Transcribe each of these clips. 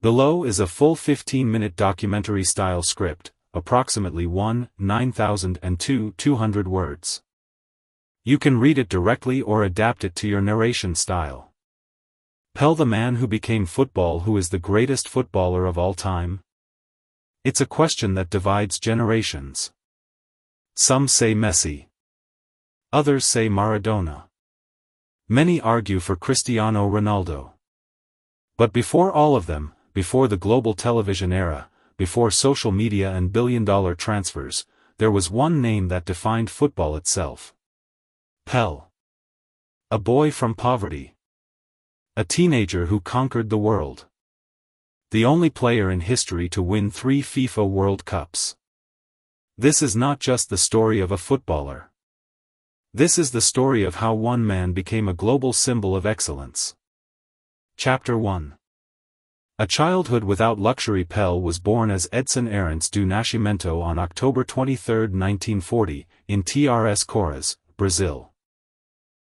Below is a full 15-minute documentary-style script, approximately 9,000 and 200 words. You can read it directly or adapt it to your narration style. Pelé, the man who became football, who is the greatest footballer of all time? It's a question that divides generations. Some say Messi. Others say Maradona. Many argue for Cristiano Ronaldo. But before all of them, before the global television era, before social media and billion-dollar transfers, there was one name that defined football itself. Pelé. A boy from poverty. A teenager who conquered the world. The only player in history to win 3 FIFA World Cups. This is not just the story of a footballer. This is the story of how one man became a global symbol of excellence. Chapter 1. A childhood without luxury. Pelé was born as Edson Arantes do Nascimento on October 23, 1940, in Três Corações, Brazil.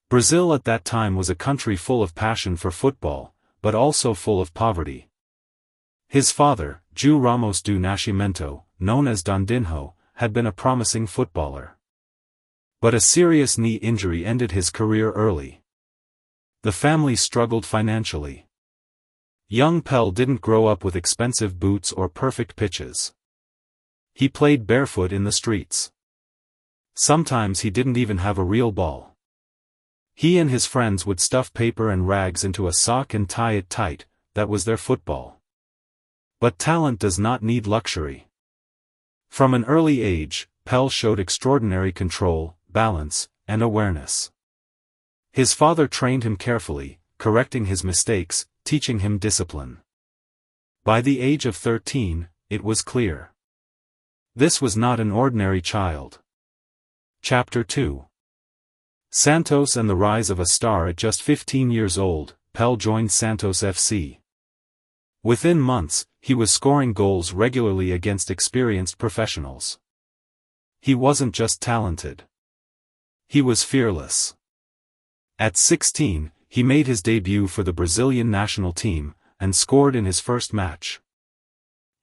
Brazil at that time was a country full of passion for football, but also full of poverty. His father, João Ramos do Nascimento, known as Dondinho, had been a promising footballer. But a serious knee injury ended his career early. The family struggled financially. Young Pelé didn't grow up with expensive boots or perfect pitches. He played barefoot in the streets. Sometimes he didn't even have a real ball. He and his friends would stuff paper and rags into a sock and tie it tight. That was their football. But talent does not need luxury. From an early age, Pelé showed extraordinary control, balance, and awareness. His father trained him carefully, correcting his mistakes, teaching him discipline. By the age of 13, it was clear. This was not an ordinary child. Chapter 2. Santos and the rise of a star. At just 15 years old, Pelé joined Santos FC. Within months, he was scoring goals regularly against experienced professionals. He wasn't just talented. He was fearless. At 16, he made his debut for the Brazilian national team, and scored in his first match.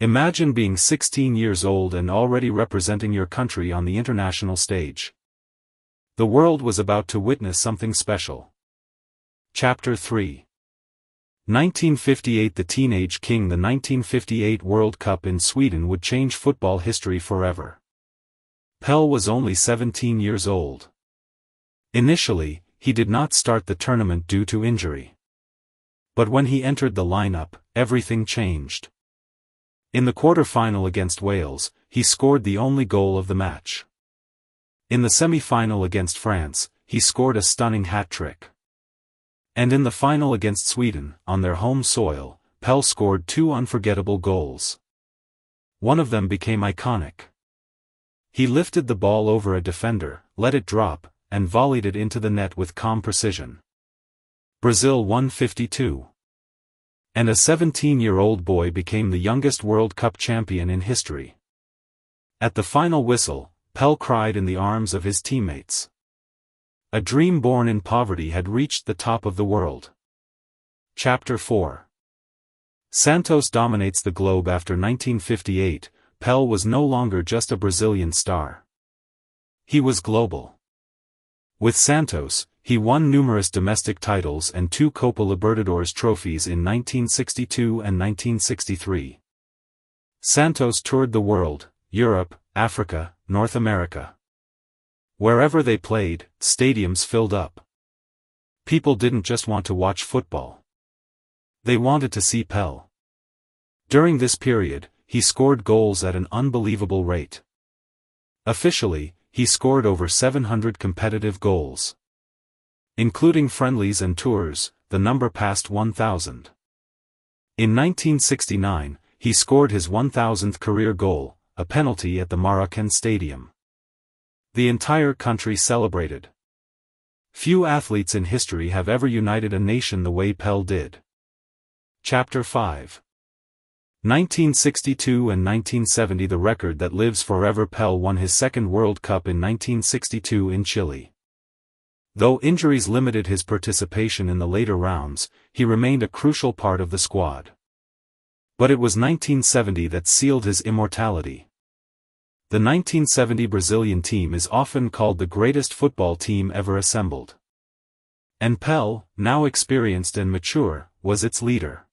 Imagine being 16 years old and already representing your country on the international stage. The world was about to witness something special. Chapter 3. 1958. The Teenage King. The 1958 World Cup in Sweden would change football history forever. Pelé was only 17 years old. Initially, he did not start the tournament due to injury. But when he entered the lineup, everything changed. In the quarter-final against Wales, he scored the only goal of the match. In the semi-final against France, he scored a stunning hat-trick. And in the final against Sweden, on their home soil, Pelé scored 2 unforgettable goals. One of them became iconic. He lifted the ball over a defender, let it drop, and volleyed it into the net with calm precision. Brazil won 5-2. And a 17-year-old boy became the youngest World Cup champion in history. At the final whistle, Pelé cried in the arms of his teammates. A dream born in poverty had reached the top of the world. Chapter 4. Santos dominates the globe. After 1958, Pelé was no longer just a Brazilian star. He was global. With Santos, he won numerous domestic titles and 2 Copa Libertadores trophies in 1962 and 1963. Santos toured the world, Europe, Africa, North America. Wherever they played, stadiums filled up. People didn't just want to watch football. They wanted to see Pelé. During this period, he scored goals at an unbelievable rate. Officially, he scored over 700 competitive goals. Including friendlies and tours, the number passed 1,000. In 1969, he scored his 1,000th career goal, a penalty at the Maracanã Stadium. The entire country celebrated. Few athletes in history have ever united a nation the way Pelé did. Chapter 5. 1962 and 1970. The record that lives forever. Pelé won his second World Cup in 1962 in Chile. Though injuries limited his participation in the later rounds, he remained a crucial part of the squad. But it was 1970 that sealed his immortality. The 1970 Brazilian team is often called the greatest football team ever assembled. And Pelé, now experienced and mature, was its leader.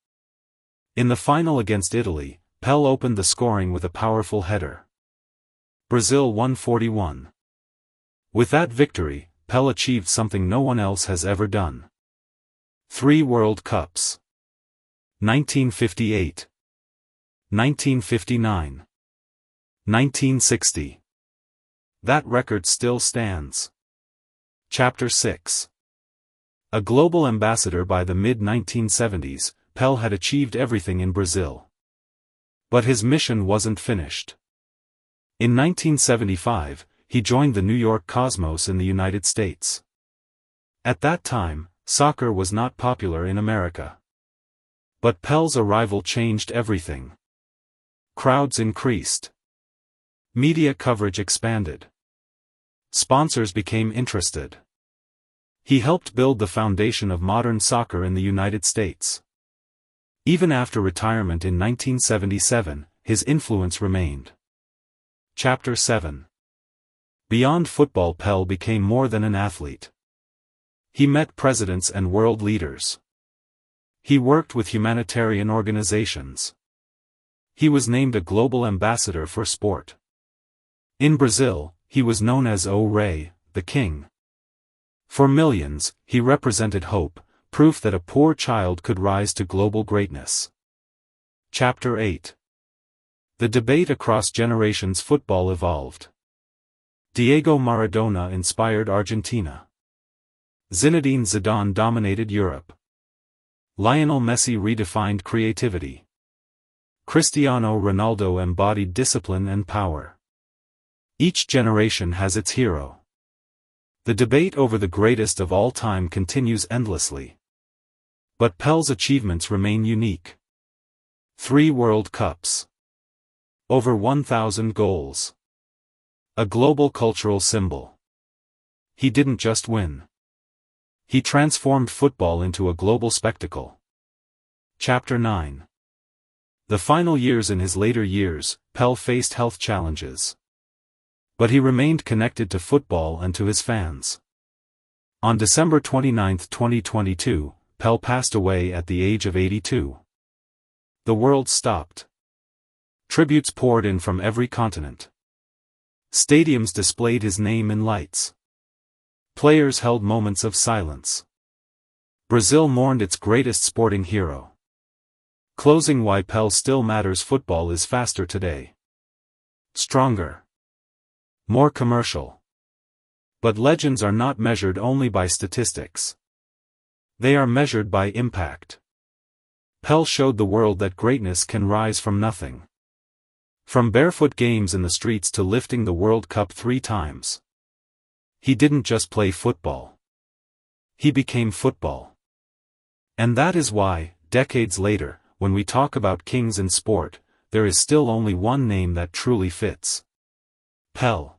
In the final against Italy, Pelé opened the scoring with a powerful header. Brazil won 4-1. With that victory, Pelé achieved something no one else has ever done. 3 World Cups. 1958. 1959. 1960. That record still stands. Chapter 6. A global ambassador by the mid-1970s, Pelé had achieved everything in Brazil. But his mission wasn't finished. In 1975, he joined the New York Cosmos in the United States. At that time, soccer was not popular in America. But Pelé's arrival changed everything. Crowds increased. Media coverage expanded. Sponsors became interested. He helped build the foundation of modern soccer in the United States. Even after retirement in 1977, his influence remained. Chapter 7. Beyond football, Pelé became more than an athlete. He met presidents and world leaders. He worked with humanitarian organizations. He was named a global ambassador for sport. In Brazil, he was known as O Rei, the King. For millions, he represented hope, proof that a poor child could rise to global greatness. Chapter 8. The debate across generations. Football evolved. Diego Maradona inspired Argentina. Zinedine Zidane dominated Europe. Lionel Messi redefined creativity. Cristiano Ronaldo embodied discipline and power. Each generation has its hero. The debate over the greatest of all time continues endlessly. But Pelé's achievements remain unique. 3 World Cups. Over 1,000 goals. A global cultural symbol. He didn't just win. He transformed football into a global spectacle. Chapter 9. The final years. In his later years, Pelé faced health challenges. But he remained connected to football and to his fans. On December 29, 2022, Pelé passed away at the age of 82. The world stopped. Tributes poured in from every continent. Stadiums displayed his name in lights. Players held moments of silence. Brazil mourned its greatest sporting hero. Closing. Why Pelé still matters. Football is faster today. Stronger. More commercial. But legends are not measured only by statistics. They are measured by impact. Pelé showed the world that greatness can rise from nothing. From barefoot games in the streets to lifting the World Cup 3 times. He didn't just play football. He became football. And that is why, decades later, when we talk about kings in sport, there is still only one name that truly fits. Pelé.